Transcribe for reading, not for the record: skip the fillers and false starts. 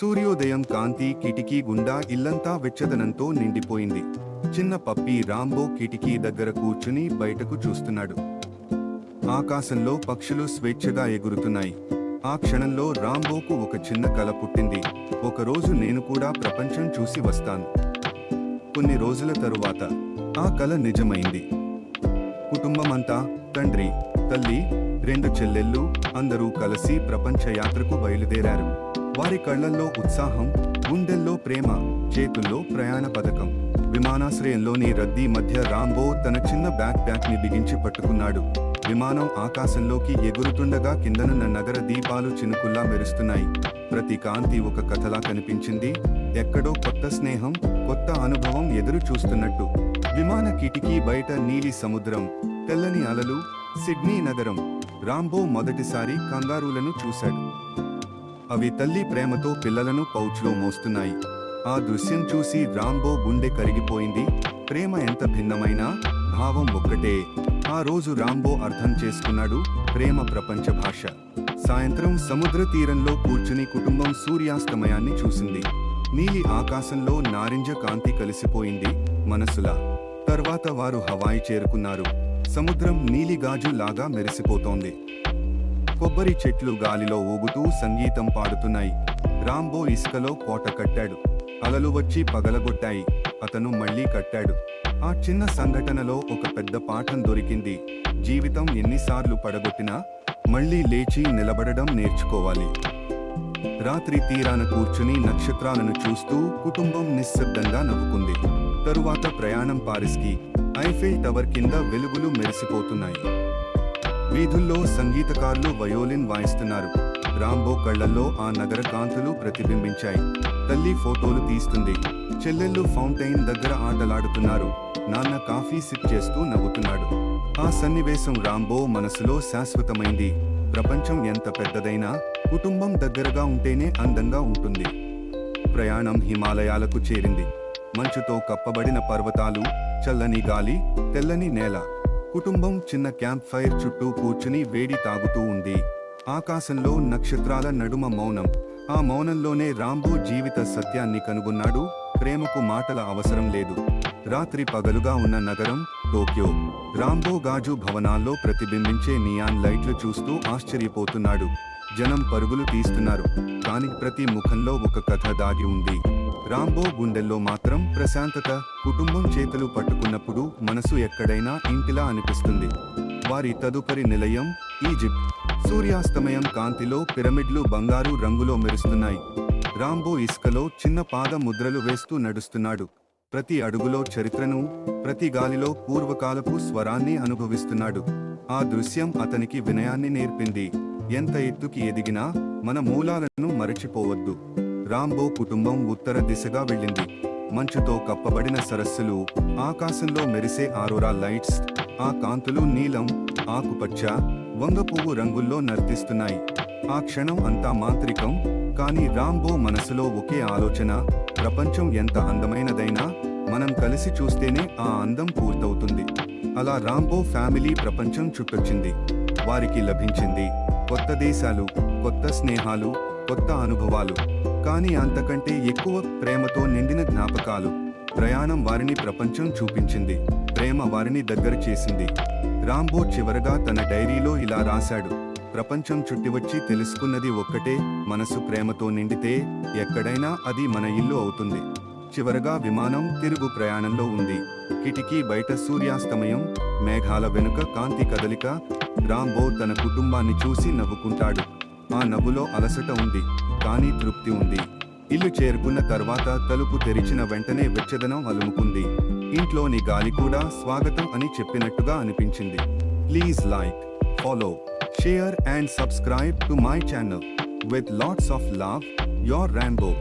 సూర్యోదయం కాంతి కిటికీ గుండా ఇల్లంతా వెచ్చదనంతో నిండిపోయింది. చిన్న పప్పి రాంబో కిటికీ దగ్గర కూర్చుని బయటకు చూస్తున్నాడు. ఆకాశంలో పక్షులు స్వేచ్ఛగా ఎగురుతున్నాయి. ఆ క్షణంలో రాంబోకు ఒక చిన్న కల పుట్టింది. ఒకరోజు నేను కూడా ప్రపంచం చూసి వస్తాను. కొన్ని రోజుల తరువాత ఆ కల నిజమైంది. కుటుంబమంతా, తండ్రి, తల్లి, 2 చెల్లెళ్ళు అందరూ కలిసి ప్రపంచ యాత్రకు బయలుదేరారు. వారి కళ్లల్లో ఉత్సాహం, గుండెల్లో ప్రేమ, చేతుల్లో ప్రయాణ పథకం. విమానాశ్రయంలోని రద్దీ మధ్య రాంబో తన చిన్న బ్యాక్ ప్యాక్ని బిగించి పట్టుకున్నాడు. విమానం ఆకాశంలోకి ఎగురుతుండగా కిందనున్న నగర దీపాలు చినుకుల్లా మెరుస్తున్నాయి. ప్రతి కాంతి ఒక కథలా కనిపించింది. ఎక్కడో కొత్త స్నేహం, కొత్త అనుభవం ఎదురు చూస్తున్నట్టు. విమాన కిటికీ బయట నీలి సముద్రం, తెల్లని అలలు, సిడ్నీ నగరం. రాంబో మొదటిసారి కంగారూలను చూశాడు. అవి తల్లి ప్రేమతో పిల్లలను పౌచ్లో మోస్తున్నాయి. ఆ దృశ్యం చూసి రాంబో గుండె కరిగిపోయింది. ప్రేమ ఎంత భిన్నమైనా భావం ఒక్కటే. ఆ రోజు రాంబో అర్థం చేసుకున్నాడు, ప్రేమ ప్రపంచ భాష. సాయంత్రం సముద్ర తీరంలో కూర్చుని కుటుంబం సూర్యాస్తమయాన్ని చూసింది. నీలి ఆకాశంలో నారింజ కాంతి కలిసిపోయింది మనసులా. తర్వాత వారు హవాయి చేరుకున్నారు. సముద్రం నీలిగాజు లాగా మెరిసిపోతోంది. కొబ్బరి చెట్లు గాలిలో ఊగుతూ సంగీతం పాడుతున్నాయి. రాంబో ఇసుకలో కోట కట్టాడు. అలలు వచ్చి పగలగొట్టాయి. అతను మళ్లీ కట్టాడు. ఆ చిన్న సంఘటనలో ఒక పెద్ద పాఠం దొరికింది. జీవితం ఎన్నిసార్లు పడగొట్టినా మళ్లీ లేచి నిలబడడం నేర్చుకోవాలి. రాత్రి తీరాన కూర్చుని నక్షత్రాలను చూస్తూ కుటుంబం నిశ్శబ్దంగా నవ్వుకుంది. తరువాత ప్రయాణం పారిస్కి. ఐఫిల్ టవర్ కింద వెలుగులు మెరిసిపోతున్నాయి. వీధుల్లో సంగీతకారులు వయోలిన్ వాయిస్తున్నారు. రాంబో కళ్లల్లో ఆ నగర కాంతులు ప్రతిబింబించాయి. తల్లి ఫోటోలు తీస్తుంది. చెల్లెళ్ళు ఫౌంటైన్ దగ్గర ఆటలాడుతున్నారు. నాన్న కాఫీ సిప్ చేస్తూ నవ్వుతున్నాడు. ఆ సన్నివేశం రాంబో మనసులో శాశ్వతమైంది. ప్రపంచం ఎంత పెద్దదైనా కుటుంబం దగ్గరగా ఉంటేనే అందంగా ఉంటుంది. ప్రయాణం హిమాలయాలకు చేరింది. మంచుతో కప్పబడిన పర్వతాలు, చల్లని గాలి, తెల్లని నేల. కుటుంబం చిన్న క్యాంప్ ఫైర్ చుట్టూ కూర్చుని వేడి తాగుతూ ఉంది. ఆకాశంలో నక్షత్రాల నడుమ మౌనం. ఆ మౌనంలోనే రాంబో జీవిత సత్యాన్ని కనుగొన్నాడు. ప్రేమకు మాటల అవసరం లేదు. రాత్రి పగలుగా ఉన్న నగరం టోక్యో. రాంబో గాజు భవనాల్లో ప్రతిబింబించే నియాన్ లైట్లు చూస్తూ ఆశ్చర్యపోతున్నాడు. జనం పరుగులు తీస్తున్నారు. కాని ప్రతి ముఖంలో ఒక కథ దాగి ఉంది. రాంబో గుండెల్లో మాత్రం ప్రశాంతత. కుటుంబం చేతులు పట్టుకున్నప్పుడు మనసు ఎక్కడైనా ఇంటిలా అనిపిస్తుంది. వారి తదుపరి నిలయం ఈజిప్ట్. సూర్యాస్తమయం కాంతిలో పిరమిడ్లు బంగారు రంగులో మెరుస్తున్నాయి. రాంబో ఇసుకలో చిన్న పాద ముద్రలు వేస్తూ నడుస్తున్నాడు. ప్రతి అడుగులో చరిత్రను, ప్రతి గాలిలో పూర్వకాలపు స్వరాన్ని అనుభవిస్తున్నాడు. ఆ దృశ్యం అతనికి వినయాన్ని నేర్పింది. ఎంత ఎత్తుకి ఎదిగినా మన మూలాలను మరచిపోవద్దు. రాంబో కుటుంబం ఉత్తర దిశగా వెళ్ళింది. మంచుతో కప్పబడిన సరస్సులు, ఆకాశంలో మెరిసే ఆరోరా లైట్స్. ఆ కాంతులు నీలం, ఆకుపచ్చ, వంగపువ్వు రంగుల్లో నర్తిస్తున్నాయి. ఆ క్షణం అంతా మాంత్రికం. కానీ రాంబో మనసులో ఒకే ఆలోచన, ప్రపంచం ఎంత అందమైనదైనా మనం కలిసి చూస్తేనే ఆ అందం పూర్తవుతుంది. అలా రాంబో ఫ్యామిలీ ప్రపంచం చుట్టొచ్చింది. వారికి లభించింది కొత్త దేశాలు, కొత్త స్నేహాలు, కొత్త అనుభవాలు. కానీ అంతకంటే ఎక్కువ ప్రేమతో నిండిన జ్ఞాపకాలు. ప్రయాణం వారిని ప్రపంచం చూపించింది. ప్రేమ వారిని దగ్గర చేసింది. రాంబో చివరగా తన డైరీలో ఇలా రాశాడు: ప్రపంచం చుట్టివచ్చి తెలుసుకున్నది ఒక్కటే, మనసు ప్రేమతో నిండితే ఎక్కడైనా అది మన ఇల్లు అవుతుంది. చివరగా విమానం తిరుగు ప్రయాణంలో ఉంది. కిటికీ బయట సూర్యాస్తమయం, మేఘాల వెనుక కాంతి కదలిక. రాంబో తన కుటుంబాన్ని చూసి నవ్వుకుంటాడు. ఆ నవ్వులో అలసట ఉంది, కానీ తృప్తి ఉంది. ఇల్లు చేరుకున్న తర్వాత తలుపు తెరిచిన వెంటనే వెచ్చదనం అలుముకుంది. ఇంట్లోని గాలి కూడా స్వాగతం అని చెప్పినట్టుగా అనిపించింది. Please like, follow, share and subscribe to my channel. With lots of love, your Rambo.